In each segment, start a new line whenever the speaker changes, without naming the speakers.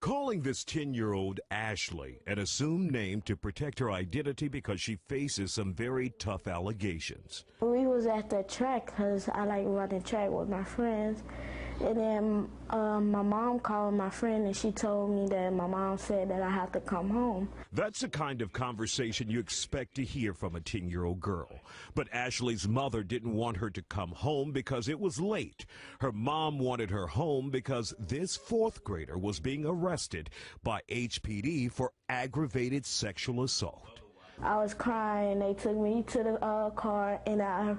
calling this 10-year-old Ashley, an assumed name to protect her identity because she faces some very tough allegations.
We was at the track because I like running track with my friends. And then my mom called my friend and she told me that my mom said that I have to come home.
That's the kind of conversation you expect to hear from a 10-year-old girl. But Ashley's mother didn't want her to come home because it was late. Her mom wanted her home because this fourth grader was being arrested by HPD for aggravated sexual assault.
I was crying. They took me to the car, and I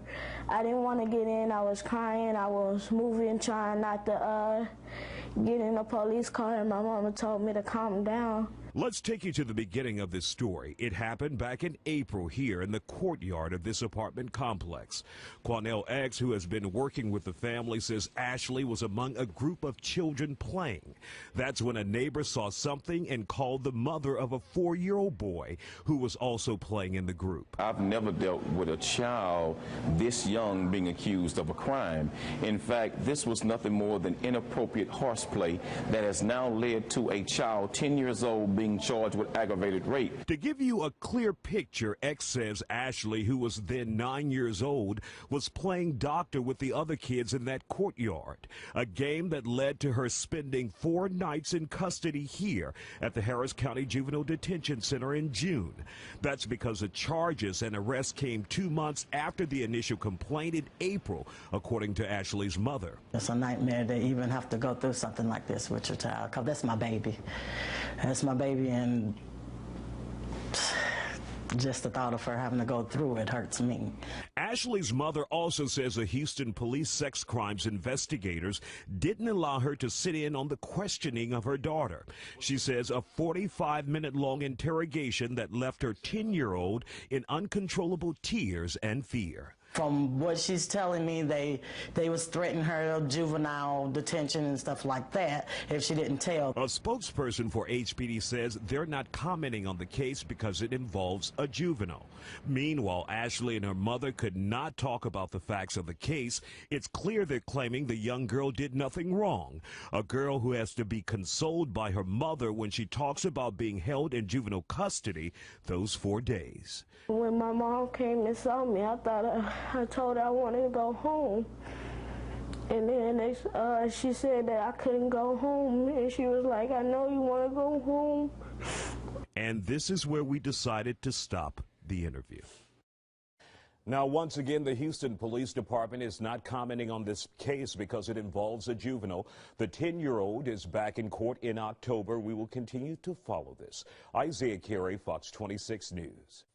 didn't want to get in. I was crying. I was moving, trying not to get in a police car, and my mama told me to calm down.
Let's take you to the beginning of this story. It happened back in April here in the courtyard of this apartment complex. Quanell X, who has been working with the family, says Ashley was among a group of children playing. That's when a neighbor saw something and called the mother of a 4-year-old boy who was also playing in the group.
I've never dealt with a child this young being accused of a crime. In fact, this was nothing more than inappropriate horseplay that has now led to a child 10 years old being charged with aggravated rape.
To give you a clear picture, X says Ashley, who was then 9 years old, was playing doctor with the other kids in that courtyard, a game that led to her spending 4 nights in custody here at the Harris County Juvenile Detention Center in June. That's because the charges and arrest came 2 months after the initial complaint in April, according to Ashley's mother.
It's a nightmare to even have to go through something like this with your child, because that's my baby. That's my baby, and just the thought of her having to go through it hurts me.
Ashley's mother also says the Houston police sex crimes investigators didn't allow her to sit in on the questioning of her daughter. She says a 45-minute-long interrogation that left her 10-year-old in uncontrollable tears and fear.
From what she's telling me, they was threatening her of juvenile detention and stuff like that if she didn't tell.
A spokesperson for HPD says they're not commenting on the case because it involves a juvenile. Meanwhile, Ashley and her mother could not talk about the facts of the case. It's clear they're claiming the young girl did nothing wrong. A girl who has to be consoled by her mother when she talks about being held in juvenile custody those 4 days.
When my mom came and saw me, I told her I wanted to go home. And then she said that I couldn't go home. And she was like, I know you want to go home.
And this is where we decided to stop the interview. Now, once again, the Houston Police Department is not commenting on this case because it involves a juvenile. The 10-year-old is back in court in October. We will continue to follow this. Isaiah Carey, Fox 26 News.